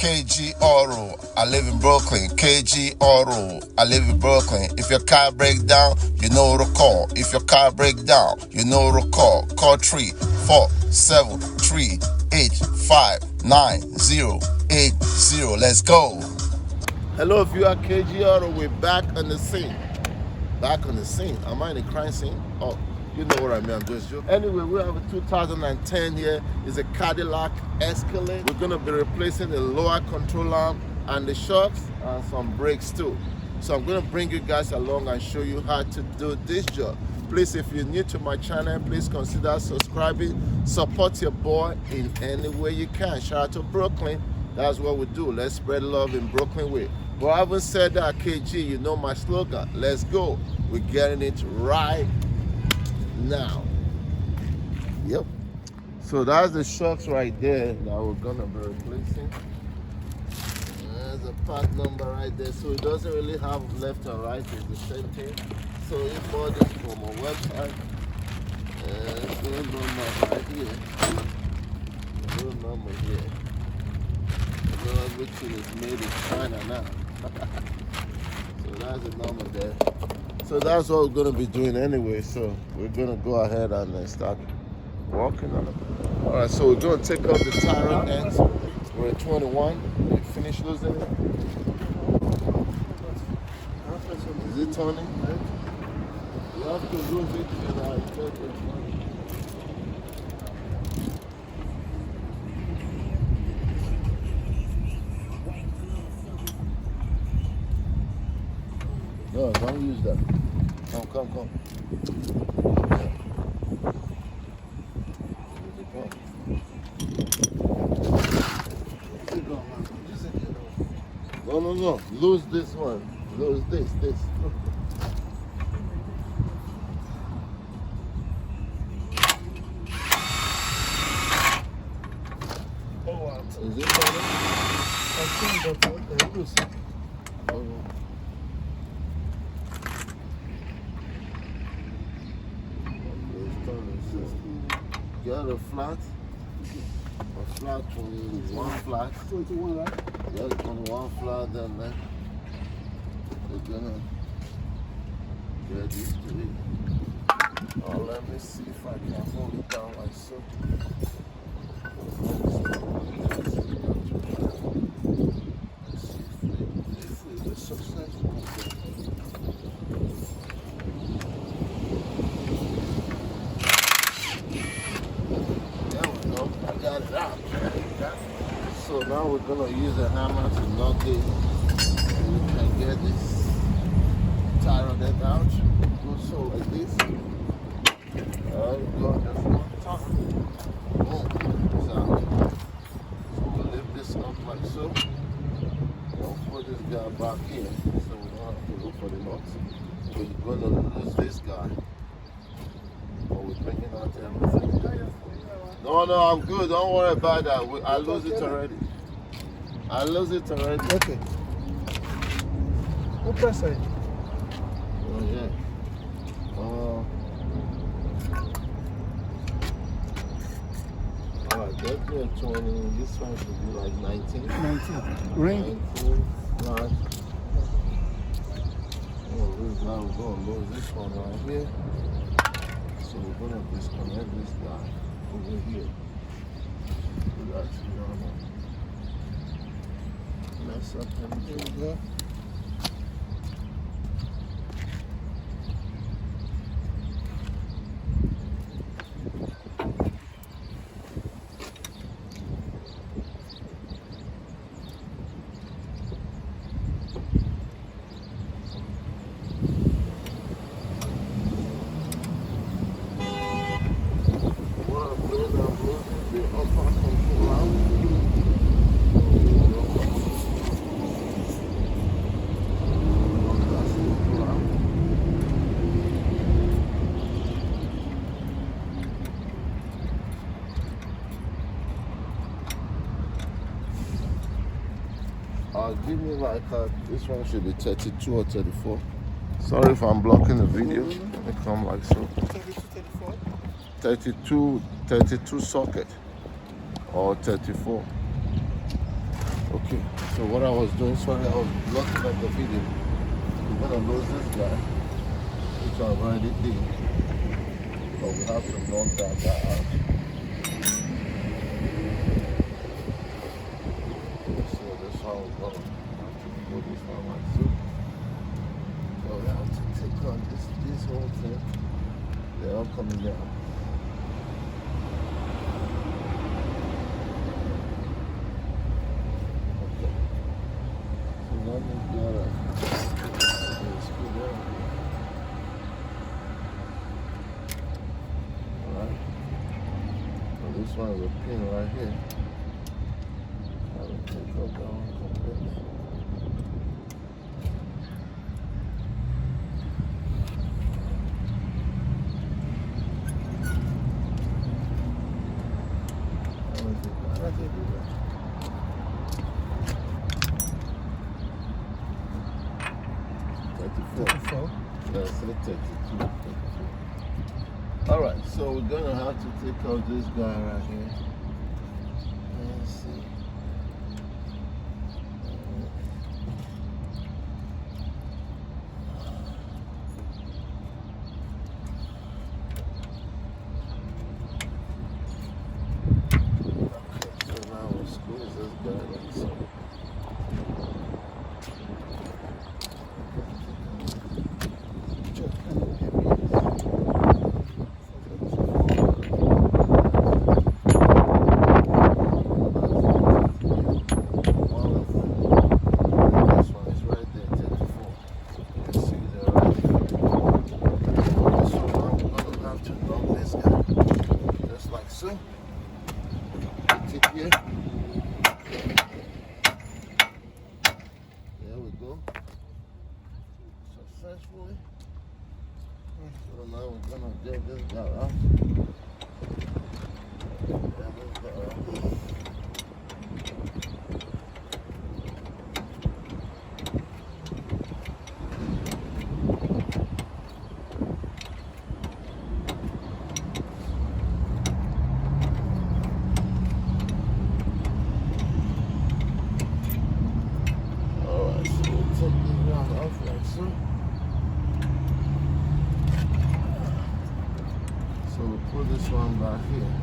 KG Auto, I live in Brooklyn. KG Auto, I live in Brooklyn. If your car breaks down, you know to call. If your car breaks down, you know to call. Call 347-385-9080. Let's go. Hello, if you are KG Auto, we're back on the scene. Back on the scene. Am I in a crime scene? Oh, you know what I mean. I'm just joking. Anyway, we have a 2010 here. It's a Cadillac Escalade. We're gonna be replacing the lower control arm and the shocks and some brakes too. So I'm gonna bring you guys along and show you how to do this job. Please, if you're new to my channel, please consider subscribing. Support your boy in any way you can. Shout out to Brooklyn. That's what we do. Let's spread love in Brooklyn way. But having said that, KG, you know my slogan. Let's go. We're getting it right now. Yep. So that's the shocks right there that we're gonna be replacing. There's a part number right there. So it doesn't really have left and right, it's the same thing. So you bought this from a website. There's no number right here. No number here. You know, everything is made in China now. So that's the number there. So that's what we're going to be doing anyway. So we're going to go ahead and start working on it. All right, so we're going to take off the tyrant ends. We're at 21. We finish losing it. Is it turning? You have to lose it and I take it. No, don't use that. Come. No. Lose this one. Lose this. Is it turning? I think that's loose. Get a flat 21 flat. 21, right? Yeah, 21 flat, then we're gonna get used to it. Oh, let me see if I can hold it down like so. Let's see if it's successful. So now we're gonna use a hammer to knock it so we can get this tyrant end out. Go so like this. Alright, go just one time. Boom. So we'll lift this up like so. We'll put this guy back here so we don't have to look for the nuts. We're gonna lose this guy. But we're bringing out everything. No, I'm good. Don't worry about that. I lose it already. Okay. No pressure. Oh, yeah. Alright, that's me at 20. This one should be like 19. 19. Ring. 19. Right. Oh, now we're going to lose this one right here. So we're going to disconnect this guy over here. We actually don't mess up everything. Yeah. Give me like this one should be 32 or 34. Sorry if I'm blocking the video. They come like so. 32 socket or 34. Okay, so what I was doing, sorry, I was blocking up the video. We're gonna lose this guy, which I already did, but we have to knock that guy out. So this one we're gonna have to pull this one like so. So we have to take on this whole thing. They're all coming down. This one is a pin right here. I don't take up that one completely. How did they do that? Yeah, so 32. Alright, so we're gonna have to take out this guy right here. Let's see. Okay, so now we'll squeeze this guy like so. Successfully. So now we're gonna get this guy out. Alright, so we'll take this round off like so. So we'll put this one back here,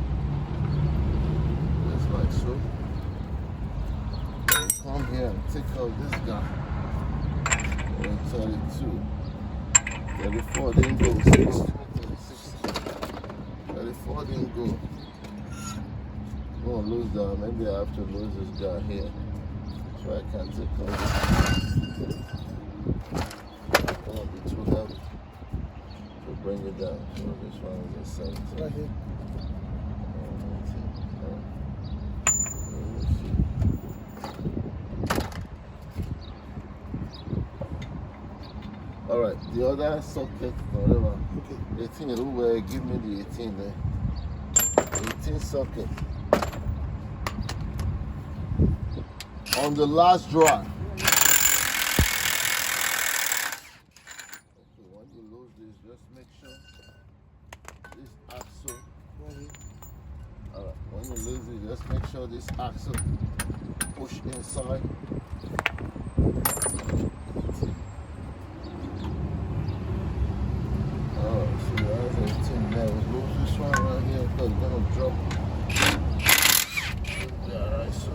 just like so. We'll come here and take out this guy. 32. 34 didn't go. 36. 34 didn't go. I'm gonna lose that. Maybe I have to lose this guy here. So I can't take out this. It's gonna be too heavy. Bring it down. So this one is a 17. Right here. Alright, the other socket, whatever. Okay. 18, Uber, give me the 18 there. 18 socket. On the last drawer. Just make sure this axle, alright, when you lose it, just make sure this axle push inside. Alright, so that's 18 there. We'll lose this one right here because it's gonna drop. Alright, so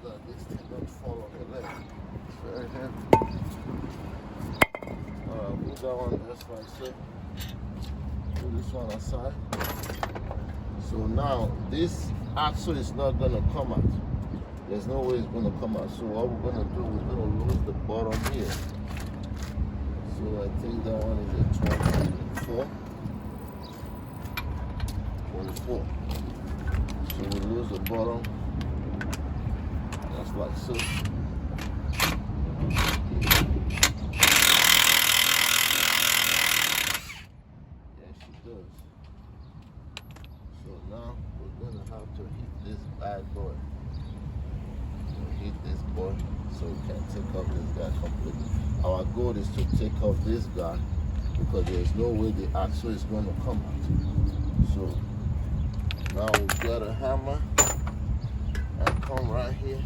that this thing don't fall on the leg. It's very heavy. Move that one just like so. Put this one aside. So now this axle is not gonna come out. There's no way it's gonna come out. So what we're gonna do, we're gonna lose the bottom here. So I think that one is a 24. 24. So we lose the bottom. Just like so. So now we're gonna have to hit this bad boy. Hit this boy so we can take off this guy completely. Our goal is to take off this guy because there's no way the axle is going to come out. So now we've got a hammer. come right here,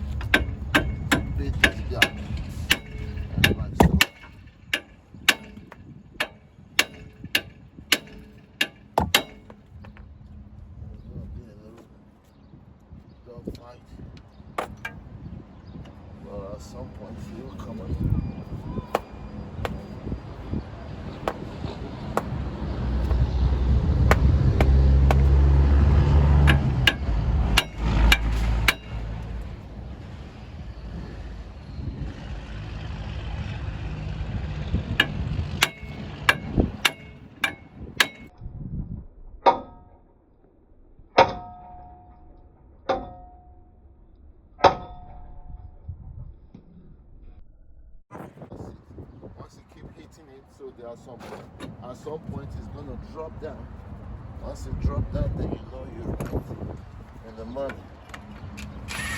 beat this guy, and like so. There's gonna be a little dog fight, but at some point he will come up. Once you keep hitting it, so there are at some point it's gonna drop down. Once it drop down, then you know you're in the money.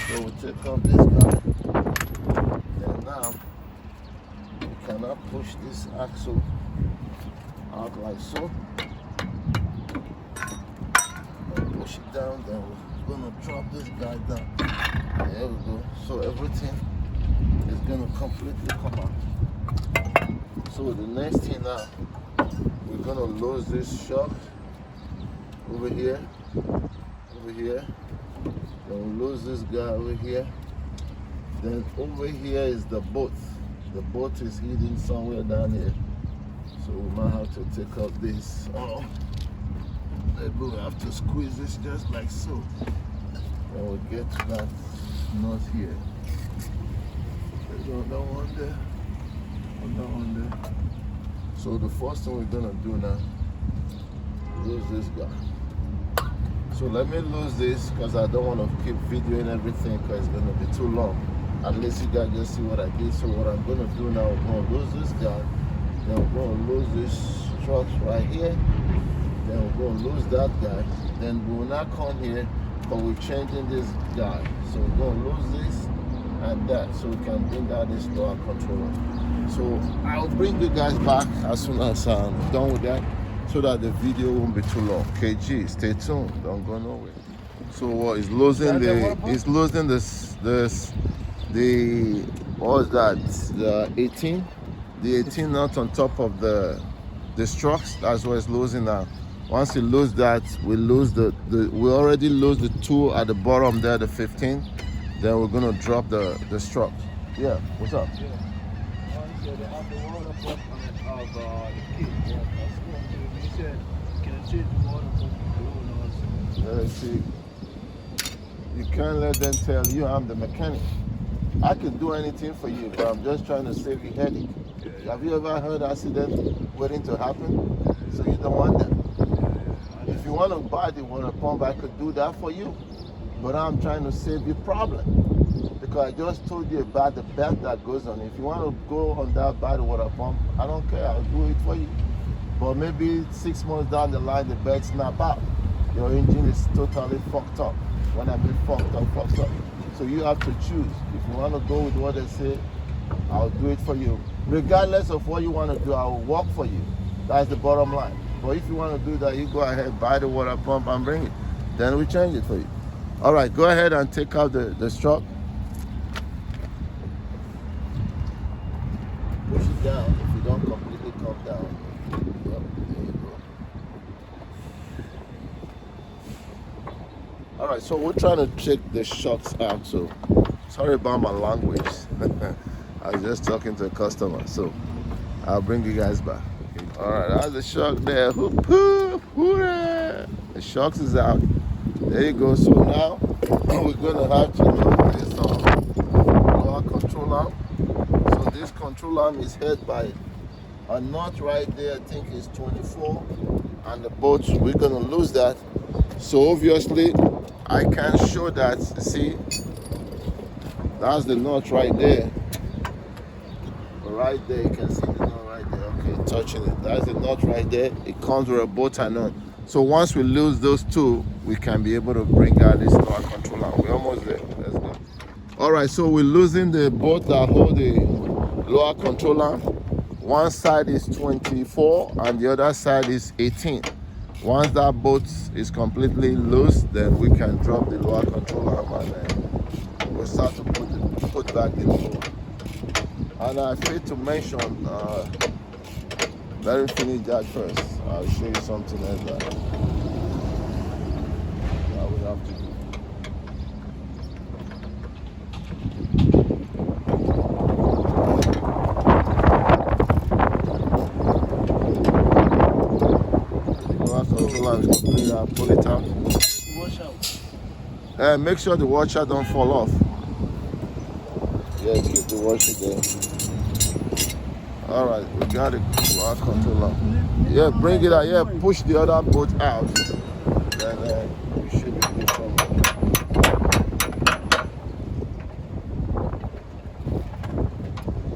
So we take off this guy, and now you cannot push this axle out like so. And push it down, then we're gonna drop this guy down. There we go. So everything is gonna completely come out. So the next thing now, we're gonna lose this shock over here, then we'll lose this guy over here. Then over here is the boat. The boat is hidden somewhere down here. So we might have to take out this. Oh, maybe we have to squeeze this just like so. Then we'll get to that knot here. There's another one there. Another one there. So the first thing we're gonna do now, lose this guy. So let me lose this because I don't want to keep videoing everything because it's gonna be too long. At least you guys just see what I did. So what I'm gonna do now, I'm gonna lose this guy, then we're gonna lose this struts right here, then we're gonna lose that guy, then we will not come here, but we're changing this guy. So we're gonna lose this and that, so we can bring out this lower controller. So I'll bring you guys back as soon as I'm done with that, so that the video won't be too long. KG, stay tuned, don't go nowhere. So what is losing the what was that? The 18? The 18 nut on top of the struts, that's what it's losing now. Once you lose that, we lose we already lose the 2 at the bottom there, the 15. Then we're gonna drop the struts. Yeah, what's up? Yeah. So they have the water pump of the key. Yeah, that's what he said. Can I change the water pump? Yeah, see, you can't let them tell you I'm the mechanic. I can do anything for you, but I'm just trying to save you headache. Yeah. Have you ever heard accident waiting to happen? So you don't want that. If you want to buy the water pump, I could do that for you. But I'm trying to save you problem. Because I just told you about the belt that goes on. If you want to go on that, buy the water pump, I don't care, I'll do it for you. But maybe 6 months down the line, the belt snap out. Your engine is totally fucked up. When I mean fucked up. So you have to choose. If you want to go with what they say, I'll do it for you. Regardless of what you want to do, I will work for you. That's the bottom line. But if you want to do that, you go ahead, buy the water pump and bring it. Then we change it for you. All right, go ahead and take out the strut. Push it down if you don't completely come down. Yep, there you go. All right, so we're trying to check the shocks out. So sorry about my language. I was just talking to a customer. So I'll bring you guys back. Okay. All right, that's the shock there. The shocks is out. There you go. So now we're gonna have to load this lower control arm. So this control arm is held by a nut right there. I think it's 24, and the bolt, we're gonna lose that. So obviously I can't show that. See, that's the nut right there. But right there you can see the nut right there. Okay, touching it. That's the nut right there. It comes with a bow tie nut. So once we lose those two, we can be able to bring out this lower control arm. We're almost there. Let's go. All right, so we're losing the bolt that hold the lower control arm. One side is 24 and the other side is 18. Once that bolt is completely loose, then we can drop the lower control arm and we'll start to put back the motor. And I failed to mention, let me finish that first. I'll show you something else that we have to do. Pull it out. Wash out. Make sure the washer don't fall off. Yeah, keep the washer there. All right, we got it. Our controller. Yeah, bring it out. Yeah, push the other bolt out. Then we should be good from it.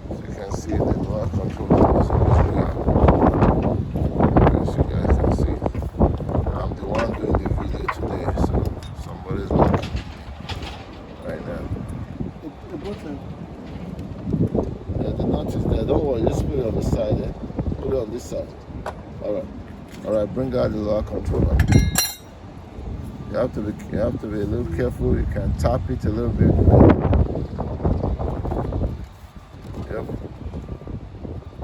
So you can see the door controller is always out. As you guys can see, I'm the one doing the video today, so somebody's working right now. The button. Yeah, the nut is there. Don't worry, just put it on the side there. Put it on this side. Alright. Alright, bring out the lower controller. You have to be a little careful. You can tap it a little bit. Yep.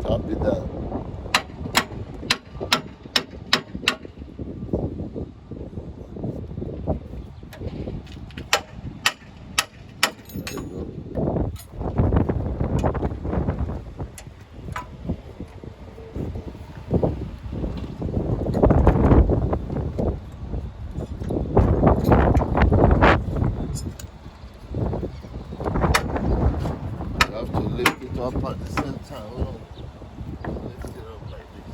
Tap it down. There you go. Lift it up at the same time. Hold on. Lift it up like this.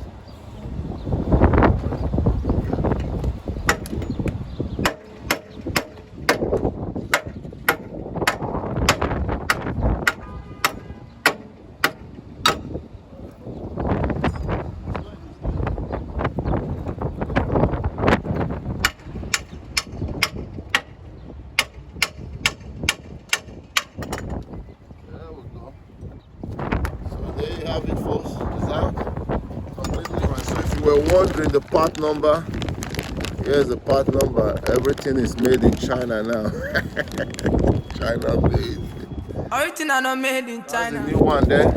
Have it folks, it's out completely right. So if you were wondering the part number, here's the part number. Everything is made in China now. China made. Everything are not made in China. There's a new one there. I'm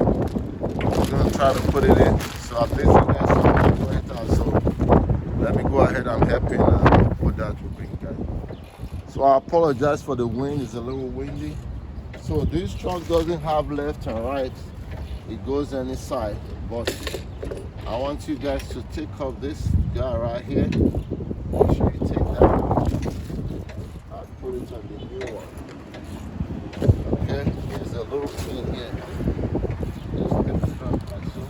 gonna try to put it in. So at least you guys can put it out. So let me go ahead and help in put that to bring that. So I apologize for the wind, it's a little windy. So this truck doesn't have left and right. It goes any side, but I want you guys to take off this guy right here. Make sure you take that. I'll put it on the new one. Okay, here's a little thing here. Just get the front like so.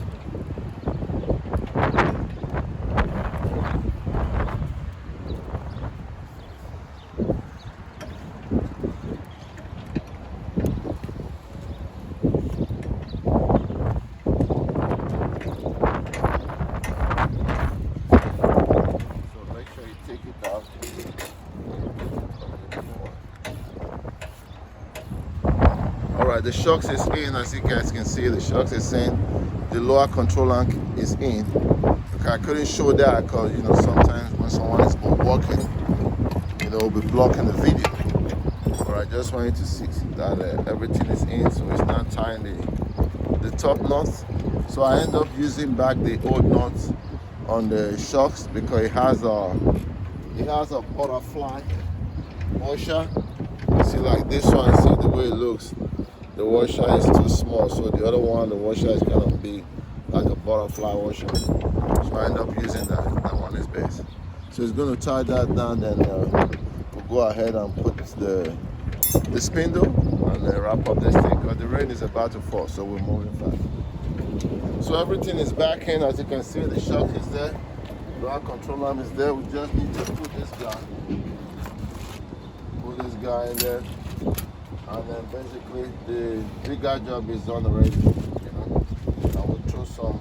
Alright, the shocks is in, as you guys can see, the shocks is in, the lower control arm is in. Okay, I couldn't show that because, you know, sometimes when someone is walking, you know, we'll be blocking the video. But I just wanted to see that everything is in, so it's not tying the top nuts. So I end up using back the old nuts on the shocks because it has a butterfly washer. See, like this one, see the way it looks. The washer is too small, so the other one, the washer is gonna be like a butterfly washer. So I end up using that. That one is best. So it's gonna tie that down, then we'll go ahead and put the spindle and then wrap up this thing because the rain is about to fall, so we're moving fast. So everything is back in, as you can see. The shock is there, the our control arm is there. We just need to put this guy in there. And then basically the bigger job is done already, you know. I will throw some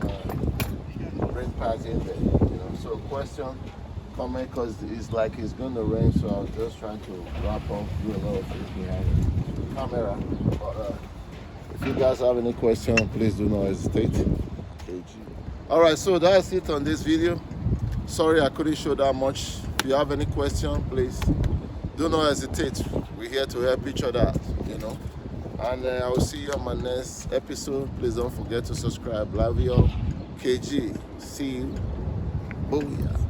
rain pads in there, you know. So question, comment, because it's like it's going to rain, so I was just trying to wrap up, do a lot of things behind the camera. But if you guys have any questions, please do not hesitate. Alright, so that's it on this video. Sorry I couldn't show that much. If you have any question, please do not hesitate. We're here to help each other out. you know. And I will see you on my next episode. Please don't forget to subscribe. Love you all. KG. See you. Booyah.